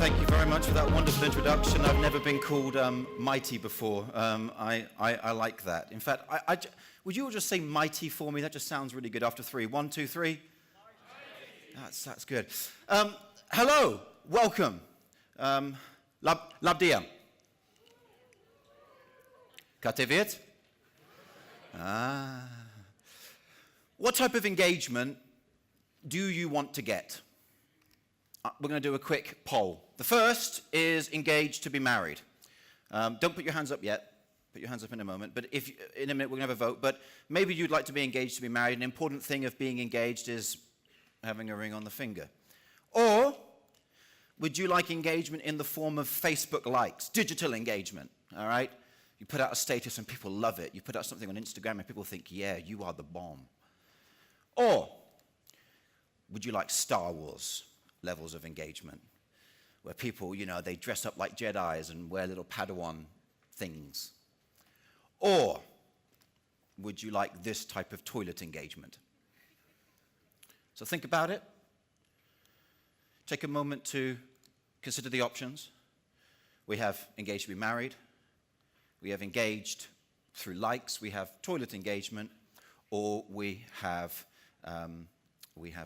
Thank you very much for that wonderful introduction. I've never been called mighty before. I like that. In fact, would you all just say mighty for me? That just sounds really good after three. 1, 2, 3. That's good. Hello, welcome. Latvia. Kā tev iet? What type of engagement do you want to get? We're going to do a quick poll. The first is engaged to be married. Don't put your hands up yet. Put your hands up in a moment. But in a minute we're going to have a vote. But maybe you'd like to be engaged to be married. An important thing of being engaged is having a ring on the finger. Or would you like engagement in the form of Facebook likes, digital engagement? All right? You put out a status and people love it. You put out something on Instagram and people think, yeah, you are the bomb. Or would you like Star Wars levels of engagement, where people, you know, they dress up like Jedis and wear little Padawan things? Or would you like this type of toilet engagement? So think about it. Take a moment to consider the options. We have engaged to be married. We have engaged through likes. We have toilet engagement. Or we have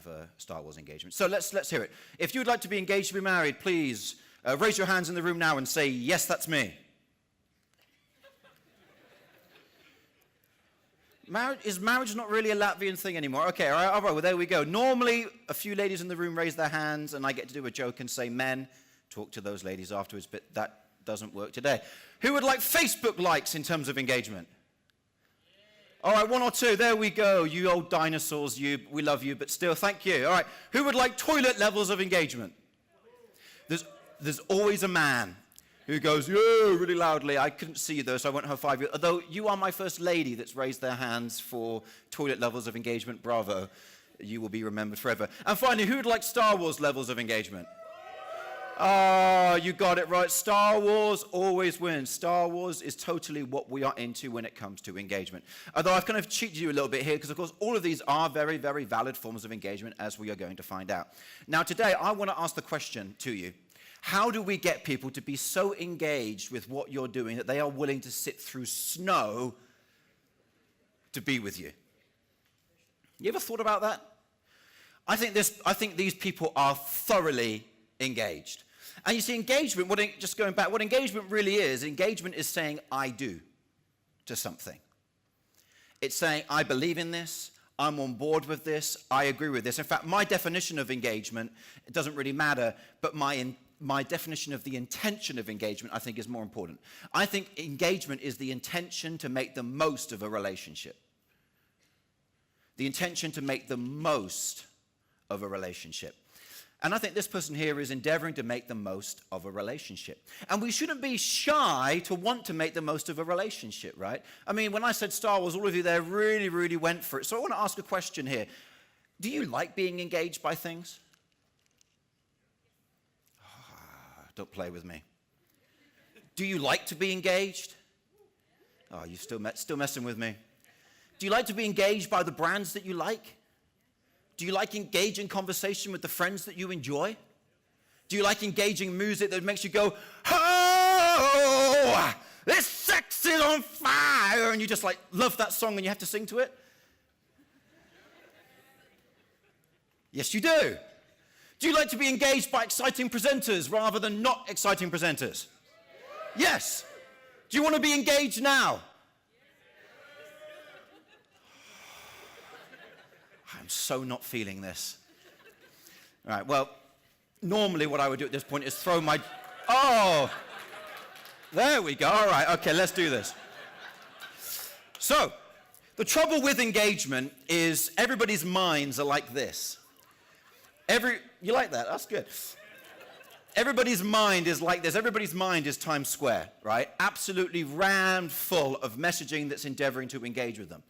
a Star Wars engagement. So let's hear it. If you would like to be engaged to be married, please raise your hands in the room now and say, yes, that's me. Is marriage not really a Latvian thing anymore? Okay, all right, well, there we go. Normally, a few ladies in the room raise their hands, and I get to do a joke and say men. Talk to those ladies afterwards, but that doesn't work today. Who would like Facebook likes in terms of engagement? All right, 1 or 2. There we go. You old dinosaurs, we love you, but still, thank you. All right, who would like toilet levels of engagement? There's always a man who goes, yeah, really loudly. I couldn't see you, though, so I won't high five you. Although you are my first lady that's raised their hands for toilet levels of engagement. Bravo. You will be remembered forever. And finally, who would like Star Wars levels of engagement? Oh, you got it right. Star Wars always wins. Star Wars is totally what we are into when it comes to engagement. Although I've kind of cheated you a little bit here because, of course, all of these are very, very valid forms of engagement, as we are going to find out. Now, today, I want to ask the question to you. How do we get people to be so engaged with what you're doing that they are willing to sit through snow to be with you? You ever thought about that? I think these people are thoroughly engaged. And you see, engagement, what engagement really is, engagement is saying, I do to something. It's saying, I believe in this, I'm on board with this, I agree with this. In fact, my definition of engagement, it doesn't really matter, but my definition of the intention of engagement, I think, is more important. I think engagement is the intention to make the most of a relationship. The intention to make the most of a relationship. And I think this person here is endeavoring to make the most of a relationship. And we shouldn't be shy to want to make the most of a relationship, right? I mean, when I said Star Wars, all of you there really, really went for it. So I want to ask a question here. Do you like being engaged by things? Don't play with me. Do you like to be engaged? Oh, you're still messing with me. Do you like to be engaged by the brands that you like? Do you like engaging conversation with the friends that you enjoy? Do you like engaging music that makes you go, oh, this sex is on fire, and you just like love that song and you have to sing to it? Yes, you do. Do you like to be engaged by exciting presenters rather than not exciting presenters? Yes. Do you want to be engaged now? I'm so not feeling this. All right, well, normally what I would do at this point is throw my... Oh! There we go. All right, okay, let's do this. So, the trouble with engagement is everybody's minds are like this. You like that? That's good. Everybody's mind is like this. Everybody's mind is Times Square, right? Absolutely rammed full of messaging that's endeavoring to engage with them.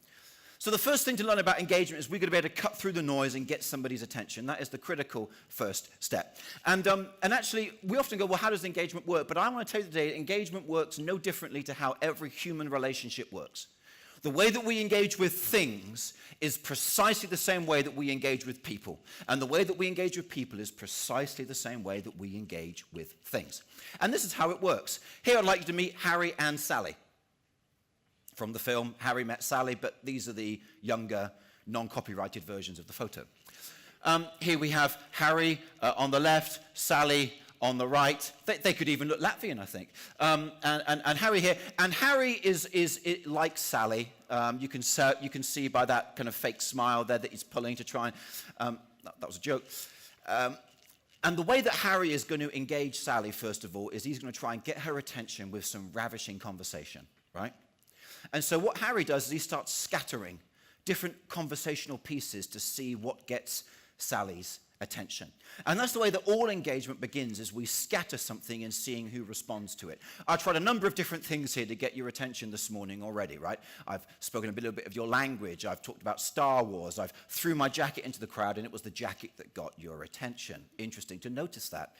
So the first thing to learn about engagement is we've got to be able to cut through the noise and get somebody's attention. That is the critical first step. And actually, we often go, well, how does engagement work? But I want to tell you today, engagement works no differently to how every human relationship works. The way that we engage with things is precisely the same way that we engage with people. And the way that we engage with people is precisely the same way that we engage with things. And this is how it works. Here I'd like you to meet Harry and Sally. From the film, Harry Met Sally, but these are the younger, non-copyrighted versions of the photo. Here we have Harry on the left, Sally on the right. They could even look Latvian, I think. And Harry here. And Harry is like Sally. You can see by that kind of fake smile there that he's pulling to try and... that was a joke. And the way that Harry is going to engage Sally, first of all, is he's going to try and get her attention with some ravishing conversation, right? And so what Harry does is he starts scattering different conversational pieces to see what gets Sally's attention. And that's the way that all engagement begins, is we scatter something and seeing who responds to it. I tried a number of different things here to get your attention this morning already, right? I've spoken a little bit of your language. I've talked about Star Wars. I've threw my jacket into the crowd, and it was the jacket that got your attention. Interesting to notice that.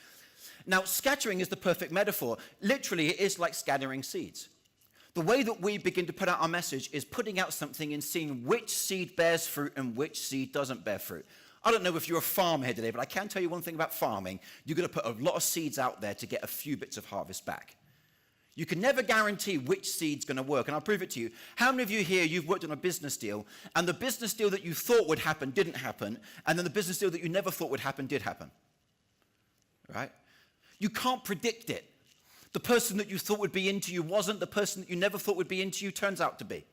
Now, scattering is the perfect metaphor. Literally, it is like scattering seeds. The way that we begin to put out our message is putting out something and seeing which seed bears fruit and which seed doesn't bear fruit. I don't know if you're a farmer here today, but I can tell you one thing about farming. You're going to put a lot of seeds out there to get a few bits of harvest back. You can never guarantee which seed's going to work, and I'll prove it to you. How many of you here, you've worked on a business deal, and the business deal that you thought would happen didn't happen, and then the business deal that you never thought would happen did happen? Right? You can't predict it. The person that you thought would be into you wasn't. The person that you never thought would be into you turns out to be.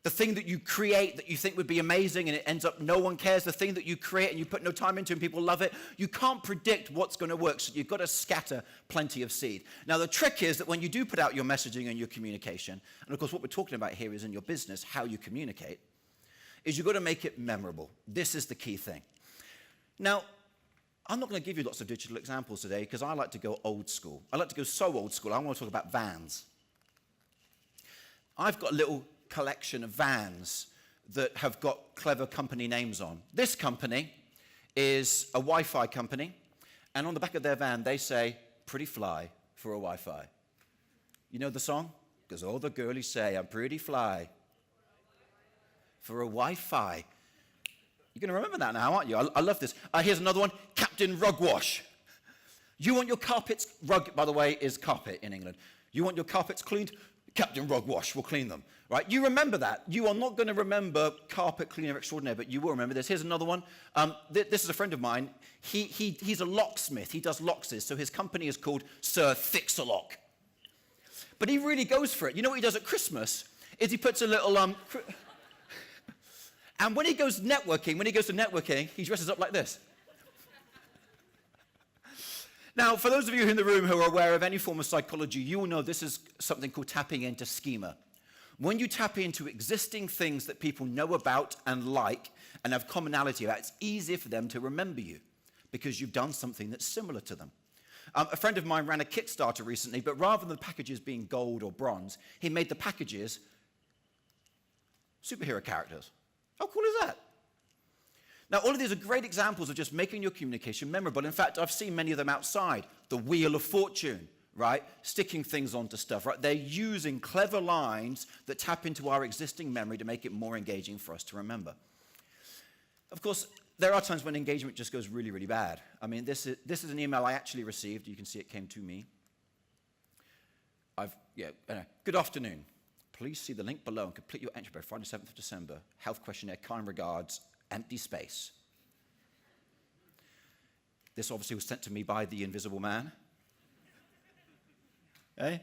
The thing that you create that you think would be amazing and it ends up no one cares. The thing that you create and you put no time into and people love it. You can't predict what's going to work, so you've got to scatter plenty of seed. Now, the trick is that when you do put out your messaging and your communication, and of course what we're talking about here is in your business, how you communicate, is you've got to make it memorable. This is the key thing. Now, I'm not going to give you lots of digital examples today because I like to go old school. I like to go so old school, I want to talk about vans. I've got a little collection of vans that have got clever company names on. This company is a Wi-Fi company, and on the back of their van they say, "Pretty fly for a Wi-Fi." You know the song? Because all the girlies say, "I'm pretty fly for a Wi-Fi." You're going to remember that now, aren't you? I love this. Here's another one, Captain Rugwash. You want your carpets, rug, by the way, is carpet in England. You want your carpets cleaned? Captain Rugwash will clean them, right? You remember that. You are not going to remember carpet cleaner extraordinaire, but you will remember this. Here's another one. This is a friend of mine. He's a locksmith. He does lockses, so his company is called Sir Fix-a-Lock. But he really goes for it. You know what he does at Christmas? Is he puts a little... and when he goes to networking, he dresses up like this. Now, for those of you in the room who are aware of any form of psychology, you will know this is something called tapping into schema. When you tap into existing things that people know about and like and have commonality about, it's easier for them to remember you because you've done something that's similar to them. A friend of mine ran a Kickstarter recently, but rather than the packages being gold or bronze, he made the packages superhero characters. How cool is that? Now, all of these are great examples of just making your communication memorable. In fact, I've seen many of them outside. The Wheel of Fortune, right? Sticking things onto stuff, right? They're using clever lines that tap into our existing memory to make it more engaging for us to remember. Of course, there are times when engagement just goes really, really bad. I mean, this is an email I actually received. You can see it came to me. Good afternoon. Please see the link below and complete your entry by Friday, 7th of December. Health questionnaire, kind regards, empty space. This obviously was sent to me by the Invisible Man. The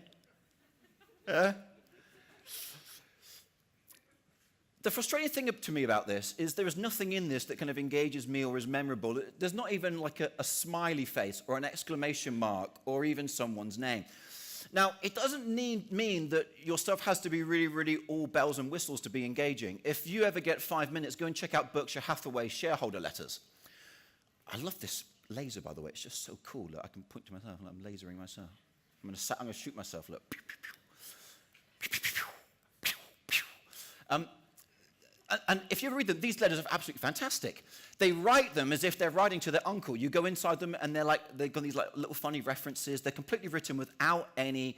frustrating thing to me about this is there is nothing in this that kind of engages me or is memorable. There's not even like a smiley face or an exclamation mark or even someone's name. Now, it doesn't mean that your stuff has to be really, really all bells and whistles to be engaging. If you ever get 5 minutes, go and check out Berkshire Hathaway shareholder letters. I love this laser, by the way. It's just so cool. Look, I can point to myself and I'm lasering myself. I'm going to shoot myself. Look. And if you ever read them, these letters are absolutely fantastic. They write them as if they're writing to their uncle. You go inside them, and they've got these little funny references. They're completely written without any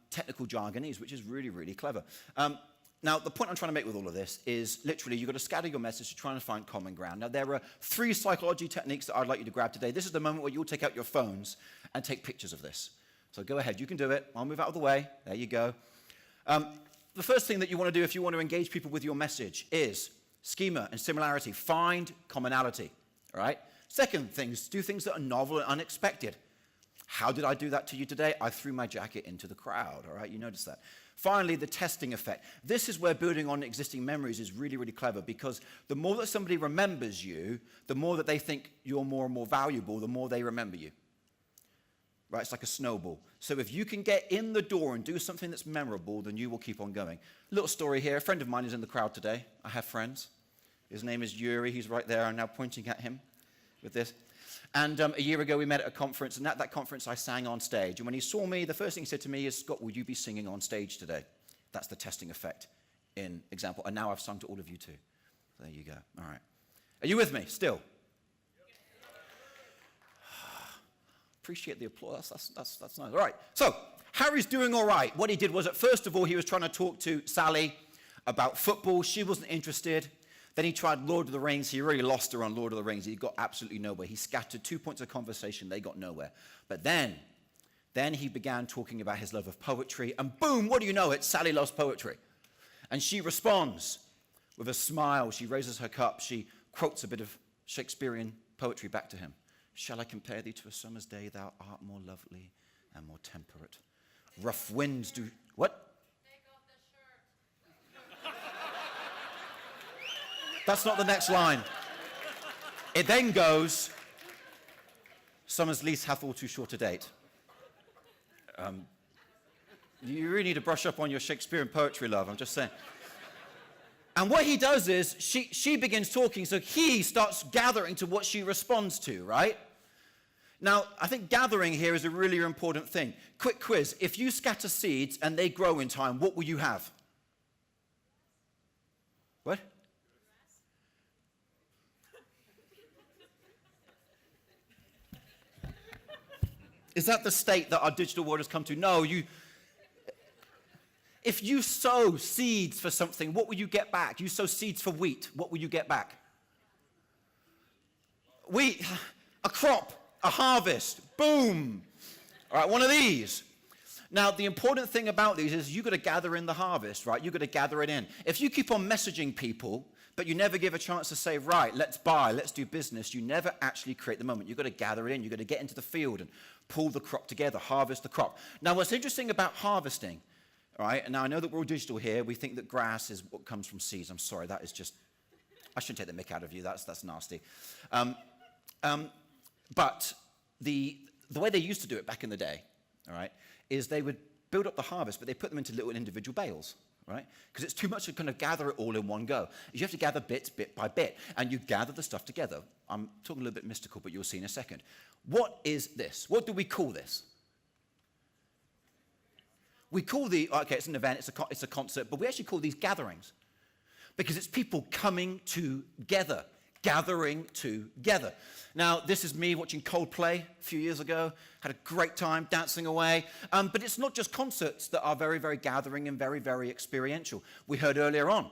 technical jargonese, which is really, really clever. Now, the point I'm trying to make with all of this is literally you've got to scatter your message to try and find common ground. Now, there are 3 psychology techniques that I'd like you to grab today. This is the moment where you'll take out your phones and take pictures of this. So go ahead, you can do it. I'll move out of the way. There you go. The first thing that you want to do if you want to engage people with your message is schema and similarity. Find commonality, all right? Second thing is do things that are novel and unexpected. How did I do that to you today? I threw my jacket into the crowd, all right? You notice that. Finally, the testing effect. This is where building on existing memories is really, really clever because the more that somebody remembers you, the more that they think you're more and more valuable, the more they remember you. Right? It's like a snowball. So if you can get in the door and do something that's memorable, then you will keep on going. Little story here. A friend of mine is in the crowd today. I have friends. His name is Yuri. He's right there. I'm now pointing at him with this. And a year ago, we met at a conference, and at that conference, I sang on stage. And when he saw me, the first thing he said to me is, Scott, will you be singing on stage today? That's the testing effect in example. And now I've sung to all of you too. There you go. All right. Are you with me still? Appreciate the applause. That's nice. All right. So Harry's doing all right. What he did was, first of all, he was trying to talk to Sally about football. She wasn't interested. Then he tried Lord of the Rings. He really lost her on Lord of the Rings. He got absolutely nowhere. He scattered 2 points of conversation. They got nowhere. But then he began talking about his love of poetry. And boom, what do you know? It's Sally loves poetry. And she responds with a smile. She raises her cup. She quotes a bit of Shakespearean poetry back to him. Shall I compare thee to a summer's day? Thou art more lovely and more temperate. Rough winds do... What? That's not the next line. It then goes, summer's lease hath all too short a date. You really need to brush up on your Shakespearean poetry, love, I'm just saying. And what he does is, she begins talking, so he starts gathering to what she responds to, right? Now, I think gathering here is a really important thing. Quick quiz, if you scatter seeds and they grow in time, what will you have? What? Is that the state that our digital world has come to? No, if you sow seeds for something, what will you get back? You sow seeds for wheat, what will you get back? Wheat, a crop, a harvest, boom. All right, one of these. Now, the important thing about these is you've got to gather in the harvest, right? You've got to gather it in. If you keep on messaging people, but you never give a chance to say, right, let's buy, let's do business, you never actually create the moment. You've got to gather it in. You've got to get into the field and pull the crop together, harvest the crop. Now, what's interesting about harvesting, all right, and now I know that we're all digital here. We think that grass is what comes from seeds. I'm sorry, that is just, I shouldn't take the mick out of you. That's nasty. But the way they used to do it back in the day, all right, is they would build up the harvest, but they put them into little individual bales. Right? Because it's too much to kind of gather it all in one go. You have to gather bits, bit by bit, and you gather the stuff together. I'm talking a little bit mystical, but you'll see in a second. What is this? What do we call this? We call okay, it's an event, it's a concert, but we actually call these gatherings. Because it's people coming together, gathering together. Now, this is me watching Coldplay a few years ago. Had a great time dancing away. But it's not just concerts that are very, very gathering and very, very experiential. We heard earlier on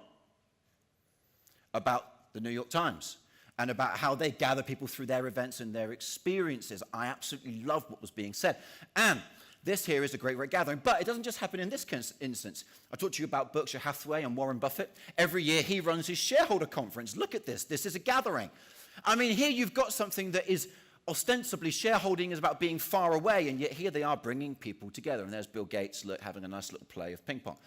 about the New York Times and about how they gather people through their events and their experiences. I absolutely love what was being said. And this here is a great, great gathering. But it doesn't just happen in this instance. I talked to you about Berkshire Hathaway and Warren Buffett. Every year he runs his shareholder conference. Look at this. This is a gathering. I mean, here you've got something that is ostensibly shareholding is about being far away, and yet here they are bringing people together. And there's Bill Gates having a nice little play of ping pong.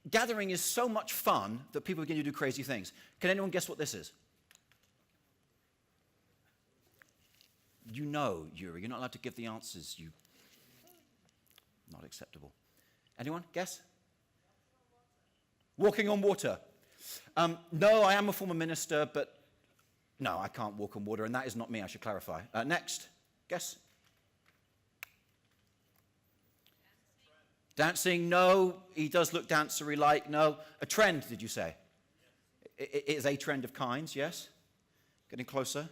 Gathering is so much fun that people begin to do crazy things. Can anyone guess what this is? You know, Yuri, you're not allowed to give the answers. Not acceptable. Anyone? Guess? Walking on water. No, I am a former minister, but no, I can't walk on water, and that is not me, I should clarify. Next. Guess? Dancing, no. He does look dancery-like, no. A trend, did you say? It is a trend of kinds, yes? Getting closer.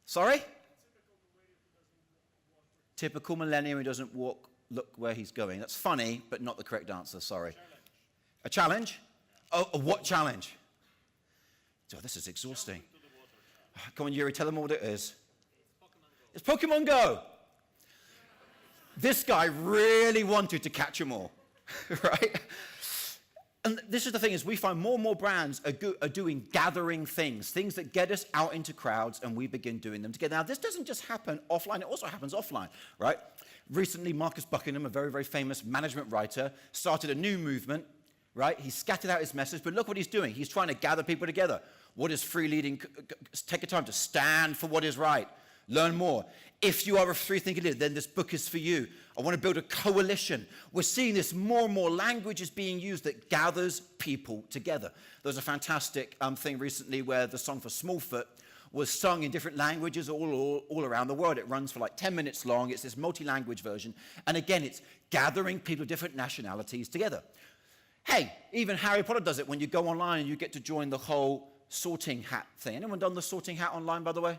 Sorry? Typical millennium who doesn't walk look where he's going. That's funny, but not the correct answer, sorry. A challenge? Oh, what challenge? Oh, this is exhausting. Come on, Yuri, tell them what it is. It's Pokemon Go. This guy really wanted to catch them all, right? And this is the thing, is we find more and more brands are doing gathering things that get us out into crowds, and we begin doing them together. Now, this doesn't just happen offline, it also happens offline, right? Recently, Marcus Buckingham, a very, very famous management writer, started a new movement, right? He scattered out his message, but look what he's doing. He's trying to gather people together. What is free leading? Take a time to stand for what is right. Learn more. If you are a free-thinking leader, then this book is for you. I want to build a coalition. We're seeing this more and more language is being used that gathers people together. There was a fantastic thing recently where the song for Smallfoot was sung in different languages all around the world. It runs for like 10 minutes long. It's this multi-language version. And again, it's gathering people of different nationalities together. Hey, even Harry Potter does it when you go online and you get to join the whole sorting hat thing. Anyone done the sorting hat online, by the way?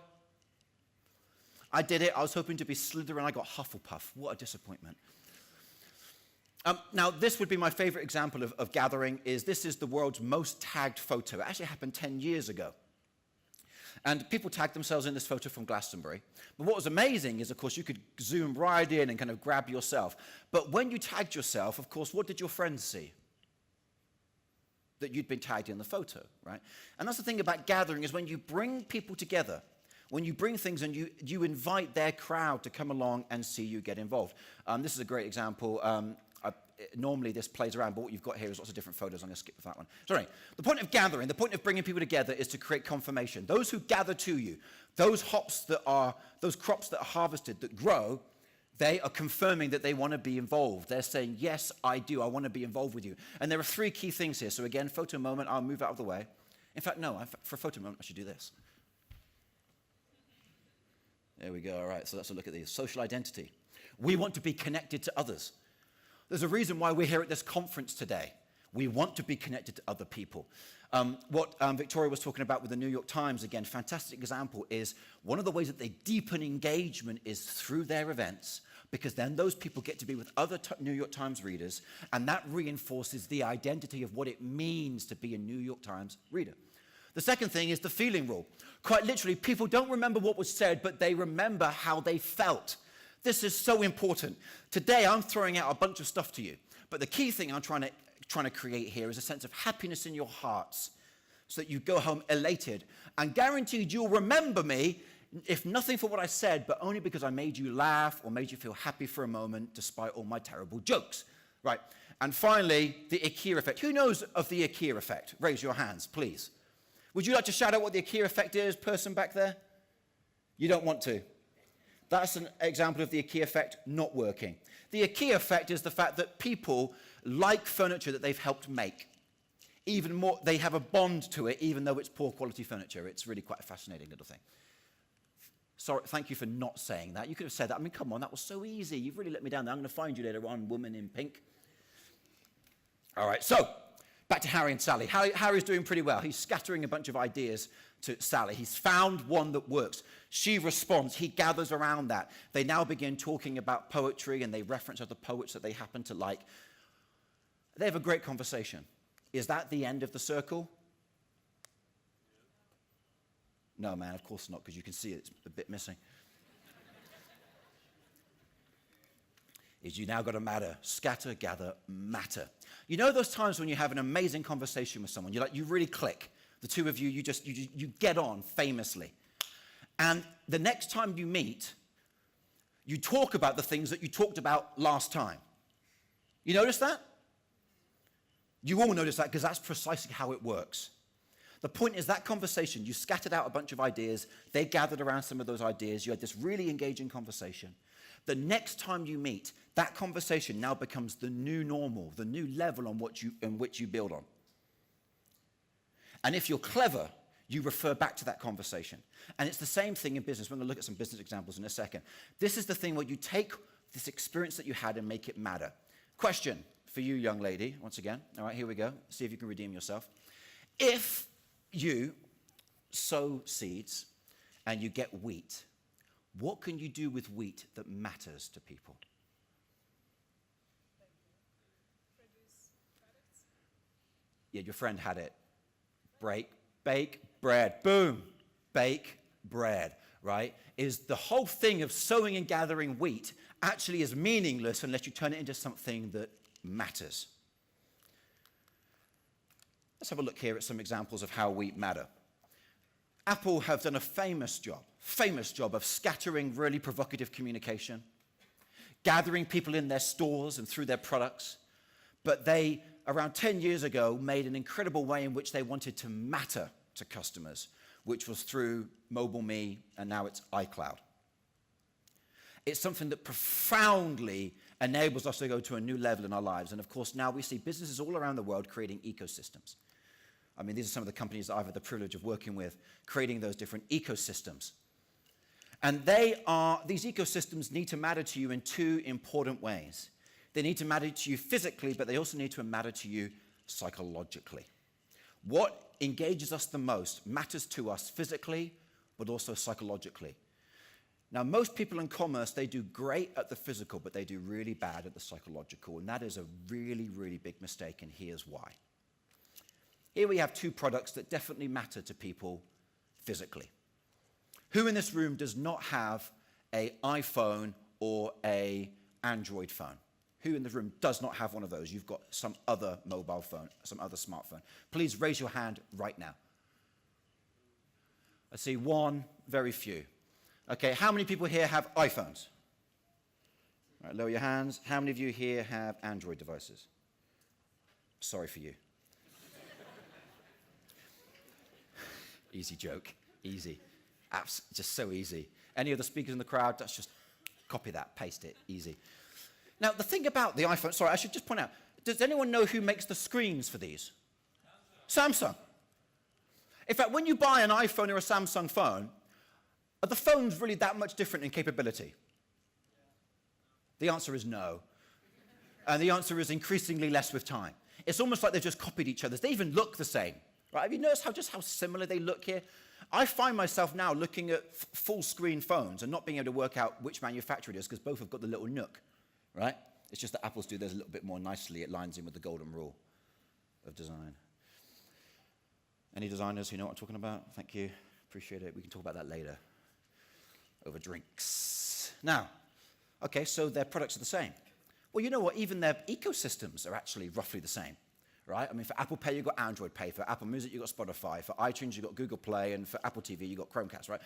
I did it. I was hoping to be Slytherin. I got Hufflepuff. What a disappointment. Now, this would be my favorite example of gathering. This is the world's most tagged photo. It actually happened 10 years ago. And people tagged themselves in this photo from Glastonbury. But what was amazing is, of course, you could zoom right in and kind of grab yourself. But when you tagged yourself, of course, what did your friends see? That you'd been tagged in the photo, right? And that's the thing about gathering, is when you bring people together, when you bring things and you invite their crowd to come along and see you get involved. This is a great example. Normally this plays around, but what you've got here is lots of different photos. I'm going to skip that one. Sorry. The point of gathering, the point of bringing people together is to create confirmation. Those who gather to you, those crops that are harvested, that grow, they are confirming that they want to be involved. They're saying, yes, I do. I want to be involved with you. And there are three key things here. So again, photo moment. I'll move out of the way. In fact, no, for a photo moment, I should do this. There we go. All right, so let's look at these. Social identity. We want to be connected to others. There's a reason why we're here at this conference today. We want to be connected to other people. What Victoria was talking about with the New York Times, again, fantastic example, is one of the ways that they deepen engagement is through their events, because then those people get to be with other New York Times readers, and that reinforces the identity of what it means to be a New York Times reader. The second thing is the feeling rule. Quite literally, people don't remember what was said, but they remember how they felt. This is so important. Today, I'm throwing out a bunch of stuff to you, but the key thing I'm trying to create here is a sense of happiness in your hearts, so that you go home elated, and guaranteed you'll remember me, if nothing for what I said, but only because I made you laugh or made you feel happy for a moment, despite all my terrible jokes. Right. And finally, the IKEA effect. Who knows of the IKEA effect? Raise your hands, please. Would you like to shout out what the IKEA effect is, person back there? You don't want to. That's an example of the IKEA effect not working. The IKEA effect is the fact that people like furniture that they've helped make. Even more, they have a bond to it, even though it's poor quality furniture. It's really quite a fascinating little thing. Sorry, thank you for not saying that. You could have said that. I mean, come on, that was so easy. You've really let me down there. I'm going to find you later on, woman in pink. All right, so back to Harry and Sally. Harry's doing pretty well. He's scattering a bunch of ideas to Sally. He's found one that works. She responds. He gathers around that. They now begin talking about poetry, and they reference other poets that they happen to like. They have a great conversation. Is that the end of the circle? No, man, of course not, because you can see it's a bit missing. Is you now got to matter. Scatter, gather, matter. You know those times when you have an amazing conversation with someone, you really click. The two of you, you get on famously. And the next time you meet, you talk about the things that you talked about last time. You notice that? You all notice that, because that's precisely how it works. The point is that conversation, you scattered out a bunch of ideas, they gathered around some of those ideas, you had this really engaging conversation. The next time you meet, that conversation now becomes the new normal, the new level on which you build on. And if you're clever, you refer back to that conversation. And it's the same thing in business. We're going to look at some business examples in a second. This is the thing where you take this experience that you had and make it matter. Question for you, young lady, once again. All right, here we go. See if you can redeem yourself. If you sow seeds and you get wheat, what can you do with wheat that matters to people? Yeah, your friend had it. Bake bread. Boom. Bake bread, right? Is the whole thing of sowing and gathering wheat actually is meaningless unless you turn it into something that matters. Let's have a look here at some examples of how wheat matter. Apple have done a famous job of scattering really provocative communication, gathering people in their stores and through their products. But they, around 10 years ago, made an incredible way in which they wanted to matter to customers, which was through MobileMe, and now it's iCloud. It's something that profoundly enables us to go to a new level in our lives. And of course, now we see businesses all around the world creating ecosystems. I mean, these are some of the companies that I've had the privilege of working with, creating those different ecosystems. And these ecosystems need to matter to you in two important ways. They need to matter to you physically, but they also need to matter to you psychologically. What engages us the most matters to us physically, but also psychologically. Now, most people in commerce, they do great at the physical, but they do really bad at the psychological. And that is a really, really big mistake, and here's why. Here we have two products that definitely matter to people physically. Who in this room does not have an iPhone or an Android phone? Who in the room does not have one of those? You've got some other mobile phone, some other smartphone. Please raise your hand right now. I see one, very few. Okay, how many people here have iPhones? All right, lower your hands. How many of you here have Android devices? Sorry for you. Easy joke, easy. Just so easy. Any of the speakers in the crowd, let's just copy that, paste it, easy. Now, the thing about the iPhone, sorry, I should just point out, does anyone know who makes the screens for these? Samsung. In fact, when you buy an iPhone or a Samsung phone, are the phones really that much different in capability? The answer is no. And the answer is increasingly less with time. It's almost like they've just copied each other. They even look the same. Right? Have you noticed how similar they look here? I find myself now looking at full-screen phones and not being able to work out which manufacturer it is because both have got the little nook, right? It's just that Apple's do theirs a little bit more nicely. It lines in with the golden rule of design. Any designers who know what I'm talking about? Thank you. Appreciate it. We can talk about that later over drinks. Now, okay, so their products are the same. Well, you know what? Even their ecosystems are actually roughly the same. Right? I mean, for Apple Pay, you've got Android Pay. For Apple Music, you've got Spotify. For iTunes, you've got Google Play. And for Apple TV, you've got Chromecast, right?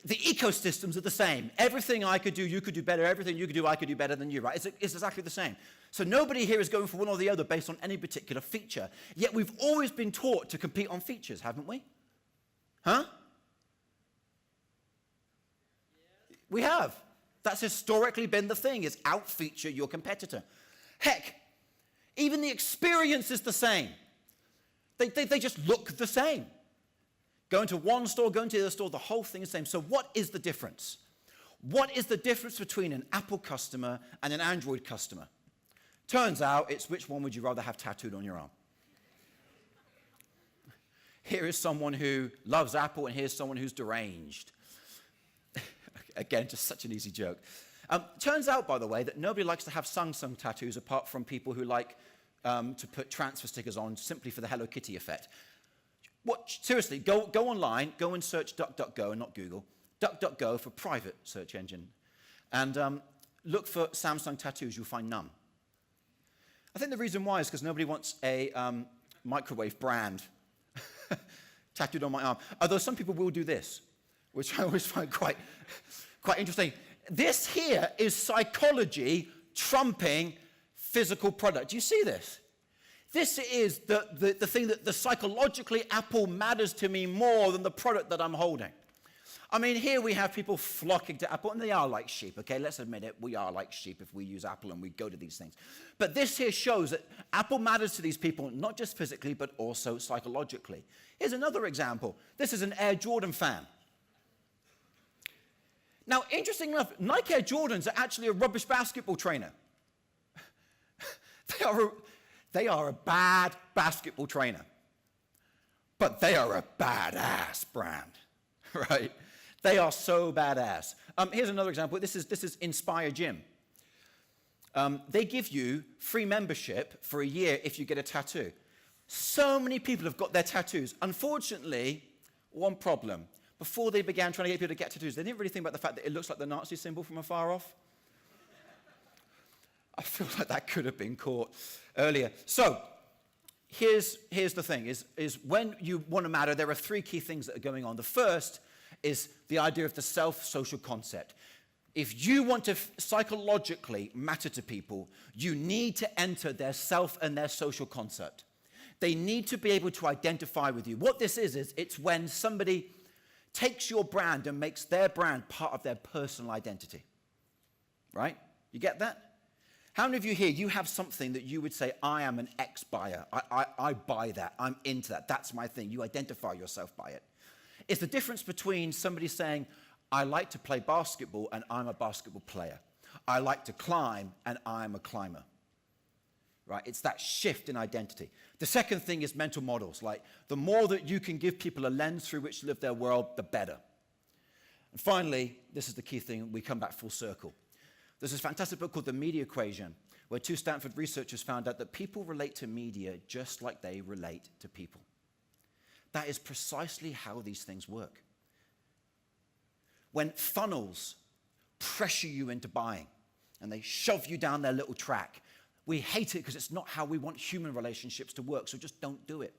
The ecosystems are the same. Everything I could do, you could do better. Everything you could do, I could do better than you, right? It's exactly the same. So nobody here is going for one or the other based on any particular feature. Yet we've always been taught to compete on features, haven't we? Huh? We have. That's historically been the thing, is out-feature your competitor. Heck, even the experience is the same. They just look the same. Going to one store, going to the other store, the whole thing is the same. So what is the difference? What is the difference between an Apple customer and an Android customer? Turns out it's which one would you rather have tattooed on your arm. Here is someone who loves Apple, and here's someone who's deranged. Again, just such an easy joke. Turns out, by the way, that nobody likes to have Samsung tattoos apart from people who like to put transfer stickers on simply for the Hello Kitty effect. Seriously, go online, go and search DuckDuckGo and not Google. DuckDuckGo for private search engine. And look for Samsung tattoos, you'll find none. I think the reason why is because nobody wants a microwave brand tattooed on my arm. Although some people will do this, which I always find quite interesting. This here is psychology trumping physical product. Do you see this? This is the thing that psychologically Apple matters to me more than the product that I'm holding. I mean, here we have people flocking to Apple, and they are like sheep, okay? Let's admit it, we are like sheep if we use Apple and we go to these things. But this here shows that Apple matters to these people, not just physically, but also psychologically. Here's another example. This is an Air Jordan fan. Now, interesting enough, Nike Air Jordans are actually a rubbish basketball trainer. They are a bad basketball trainer. But they are a badass brand, right? They are so badass. Here's another example. This is Inspire Gym. They give you free membership for a year if you get a tattoo. So many people have got their tattoos. Unfortunately, one problem. Before they began trying to get people to get tattoos, they didn't really think about the fact that it looks like the Nazi symbol from afar off. I feel like that could have been caught earlier. So, here's the thing, is when you want to matter, there are three key things that are going on. The first is the idea of the self-social concept. If you want to psychologically matter to people, you need to enter their self and their social concept. They need to be able to identify with you. What this is it's when somebody takes your brand and makes their brand part of their personal identity. Right? You get that? How many of you here, you have something that you would say, I am an ex-buyer. I buy that. I'm into that. That's my thing. You identify yourself by it. It's the difference between somebody saying, I like to play basketball and I'm a basketball player. I like to climb and I'm a climber. Right? It's that shift in identity. The second thing is mental models. Like, the more that you can give people a lens through which to live their world, the better. And finally, this is the key thing, we come back full circle. There's this fantastic book called The Media Equation, where two Stanford researchers found out that people relate to media just like they relate to people. That is precisely how these things work. When funnels pressure you into buying and they shove you down their little track, we hate it because it's not how we want human relationships to work, so just don't do it.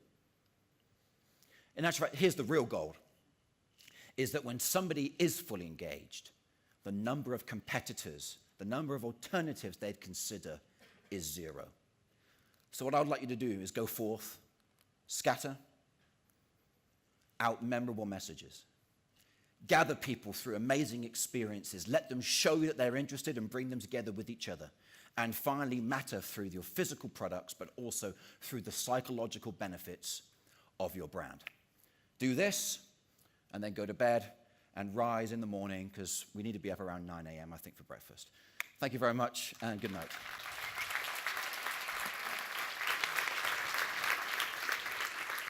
In actual fact, here's the real gold, is that when somebody is fully engaged, the number of competitors, the number of alternatives they'd consider is zero. So what I would like you to do is go forth, scatter out memorable messages. Gather people through amazing experiences. Let them show you that they're interested and bring them together with each other. And finally, matter through your physical products, but also through the psychological benefits of your brand. Do this, and then go to bed and rise in the morning, because we need to be up around 9 a.m., I think, for breakfast. Thank you very much, and good night.